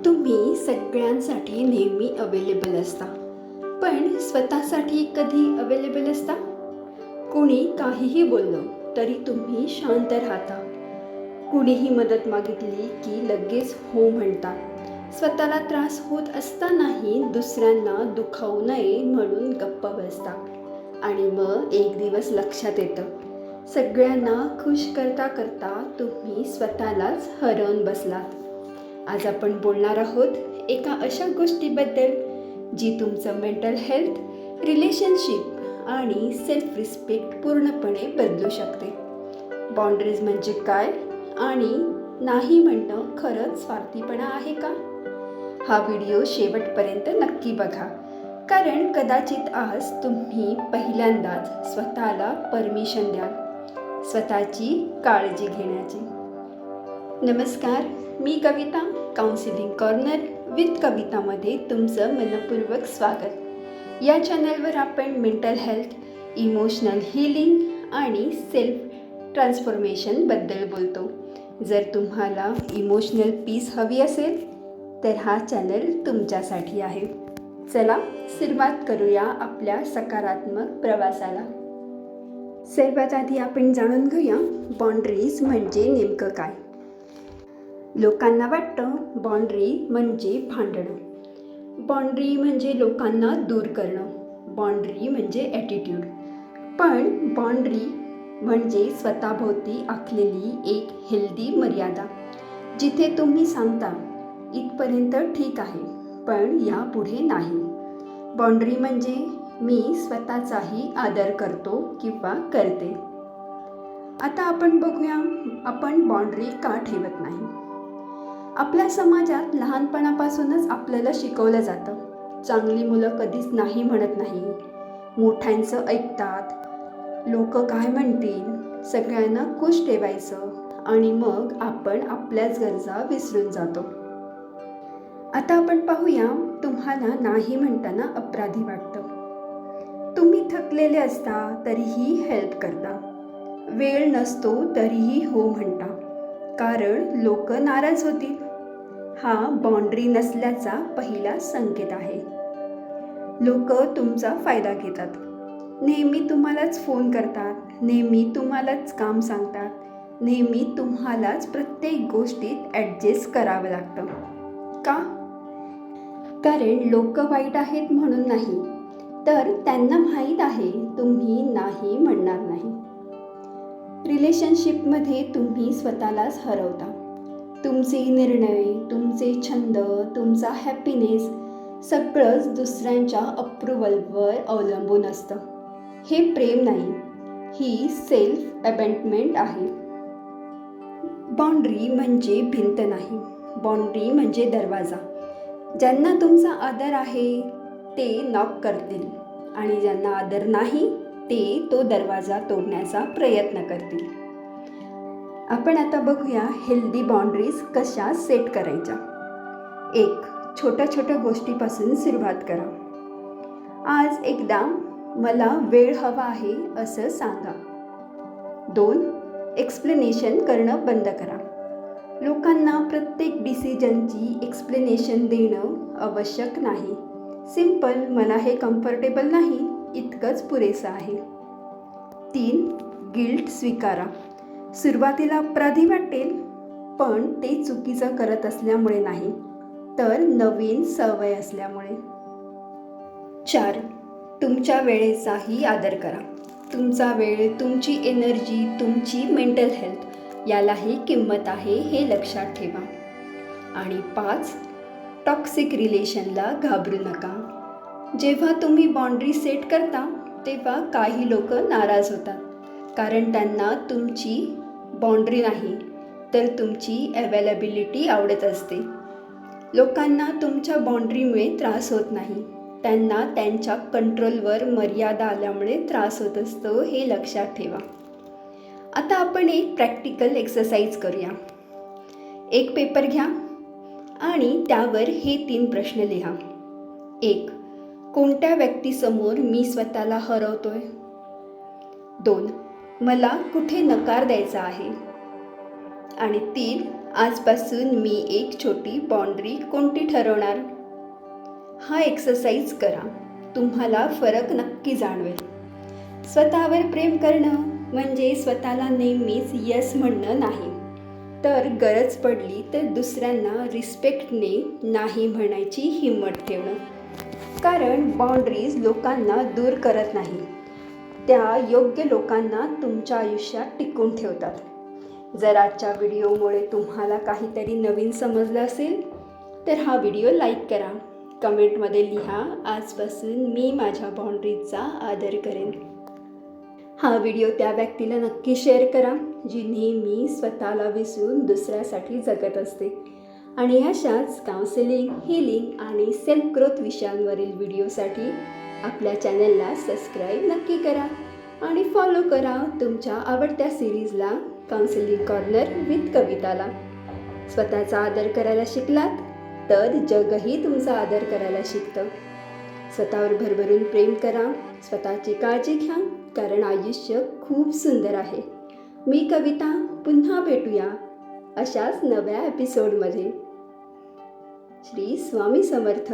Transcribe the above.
तुम्ही सगळ्यांसाठी नेहमी अवेलेबल असता, पण स्वतःसाठी कधी अवेलेबल असता? कोणी काहीही बोललं तरी तुम्ही शांत राहता. कुणीही मदत मागितली की लगेच हो म्हणता. स्वतःला त्रास होत असतानाही दुसऱ्यांना दुखावू नये म्हणून गप्प बसता. आणि मग एक दिवस लक्षात येतं, सगळ्यांना खुश करता करता तुम्ही स्वतःलाच हरवून बसलात. आज आपण बोलणार आहोत एका अशा गोष्टीबद्दल जी तुमचं मेंटल हेल्थ, रिलेशनशिप आणि सेल्फ रिस्पेक्ट पूर्णपणे बदलू शकते. बाउंड्रीज म्हणजे काय आणि नाही म्हणणं खरंच स्वार्थीपणा आहे का? हा व्हिडिओ शेवटपर्यंत नक्की बघा, कारण कदाचित आज तुम्ही पहिल्यांदाच स्वतःला परमिशन द्याल स्वतःची काळजी घेण्याची. नमस्कार, मी कविता, काउन्सिलिंग कॉर्नर विथ कवितामध्ये तुमचं मनपूर्वक स्वागत. या चॅनलवर आपण मेंटल हेल्थ, इमोशनल हीलिंग आणि सेल्फ ट्रान्सफॉर्मेशनबद्दल बोलतो. जर तुम्हाला इमोशनल पीस हवी असेल तर हा चॅनल तुमच्यासाठी आहे. चला सुरुवात करूया आपल्या सकारात्मक प्रवासाला. सर्वात आधी आपण जाणून घेऊया बाउंड्रीज म्हणजे नेमकं काय. लोकांना वाटतं बाउंड्री म्हणजे भांडणं, बाउंड्री म्हणजे लोकांना दूर करणं, बाउंड्री म्हणजे ॲटिट्यूड. पण बाउंड्री म्हणजे स्वतःभोवती आखलेली एक हेल्दी मर्यादा, जिथे तुम्ही सांगता इथपर्यंत ठीक आहे पण यापुढे नाही. बाउंड्री म्हणजे मी स्वतःचाही आदर करतो किंवा करते. आता आपण बघूया आपण बाउंड्री का ठेवत नाही. आपल्या समाजात लहानपणापासूनच आपल्याला शिकवलं जातं, चांगली मुलं कधीच नाही म्हणत नाही, मोठ्यांचं ऐकतात, लोक काय म्हणतील, सगळ्यांना खुश ठेवायचं आणि मग आपण आपल्याच गरजा विसरून जातो. आता आपण पाहूया तुम्हाला नाही म्हणताना अपराधी वाटतं. तुम्ही थकलेले असता तरीही हेल्प करता, वेळ नसतो तरीही हो म्हणता, कारण लोक नाराज होतील. हा बाउंड्री नसल्याचा पहिला संकेत आहे. लोक तुमचा फायदा घेतात, नेहमी तुम्हालाच फोन करतात, नेहमी तुम्हालाच काम सांगतात, नेहमी तुम्हालाच प्रत्येक गोष्टीत ॲडजस्ट करावं लागतं. का? कारण लोक वाईट आहेत म्हणून नाही, तर त्यांना माहीत आहे तुम्ही नाही म्हणणार नाही. रिलेशनशिपमध्ये तुम्ही स्वतःलाच हरवता. तुमचे निर्णय, तुमचे छंद, तुमचा हॅपीनेस सगळंच दुसऱ्यांच्या अप्रुव्हलवर अवलंबून असतं. हे प्रेम नाही, ही सेल्फ अबॅन्डमेंट आहे. बाउंड्री म्हणजे भिंत नाही, बाउंड्री म्हणजे दरवाजा. ज्यांना तुमचा आदर आहे ते नॉक करतील आणि ज्यांना आदर नाही ते तो दरवाजा तोडण्याचा प्रयत्न करतील. आपण आता बघूया हेल्दी बाउंड्रीज कशा सेट करायच्या. 1. छोट्या छोट्या गोष्टीपासून सुरुवात करा. आज एकदा मला वेळ हवा आहे असं सांगा. 2. एक्सप्लेनेशन करणं बंद करा. लोकांना प्रत्येक डिसिजनची एक्सप्लेनेशन देणं आवश्यक नाही. सिंपल, मला हे कम्फर्टेबल नाही इतकंच पुरेसं आहे. 3. गिल्ट स्वीकारा. सुरुवातीला अपराधी वाटेल, पण ते चुकीचं करत असल्यामुळे नाही, तर नवीन सवय असल्यामुळे. 4. तुमच्या वेळेचाही आदर करा. तुमचा वेळ, तुमची एनर्जी, तुमची मेंटल हेल्थ यालाही किंमत आहे हे लक्षात ठेवा. आणि 5. टॉक्सिक रिलेशनला घाबरू नका. जेव्हा तुम्ही बाउंड्री सेट करता तेव्हा काही लोक नाराज होतात, कारण त्यांना तुमची बाउंड्री नाही तर तुमची अवेलेबिलिटी आवडत असते. लोकांना तुमच्या बाउंड्रीमुळे त्रास होत नाही, त्यांना त्यांच्या कंट्रोलवर मर्यादा आल्यामुळे त्रास होत असतो, हे लक्षात ठेवा. आता आपण एक प्रॅक्टिकल एक्सरसाइज करूया. एक पेपर घ्या आणि त्यावर हे 3 प्रश्न लिहा. 1. कोणत्या व्यक्तीसमोर मी स्वतःला हरवतोय? 2. मला कुठे नकार द्यायचा आहे? आणि 3. आजपासून मी एक छोटी बाउंड्री कोणती ठरवणार. हा एक्सरसाइज करा, तुम्हाला फरक नक्की जाणवेल. स्वतःवर प्रेम करणं म्हणजे स्वतःला नेहमीच यस म्हणणं नाही, तर गरज पडली तर दुसऱ्यांना रिस्पेक्टने नाही म्हणायची हिंमत ठेवणं. कारण बाउंड्रीज लोकांना दूर करत नाही, त्या योग्य लोकांना तुमच्या आयुष्यात टिकवून ठेवतात. जर आजच्या व्हिडिओमुळे तुम्हाला काहीतरी नवीन समजलं असेल तर हा व्हिडिओ लाईक करा, कमेंटमध्ये लिहा, आजपासून मी माझ्या बाउंड्रीजचा आदर करेन. हा व्हिडिओ त्या व्यक्तीला नक्की शेअर करा जी नेहमी स्वतःला विसरून दुसऱ्यासाठी जगत असते. आणि अशाच काउन्सिलिंग, हीलिंग आणि सेल्फ ग्रोथ विषयांवरील व्हिडिओसाठी आपल्या चॅनलला सबस्क्राईब नक्की करा आणि फॉलो करा तुमच्या आवडत्या सिरीजला काउन्सिलिंग कॉर्नर विथ कविताला. स्वतःचा आदर करायला शिकलात तर जगही तुमचा आदर करायला शिकतं. स्वतःवर भरभरून प्रेम करा, स्वतःची काळजी घ्या, कारण आयुष्य खूप सुंदर आहे. मी कविता, पुन्हा भेटूया अशाच नव्या एपिसोडमध्ये. श्री स्वामी समर्थ.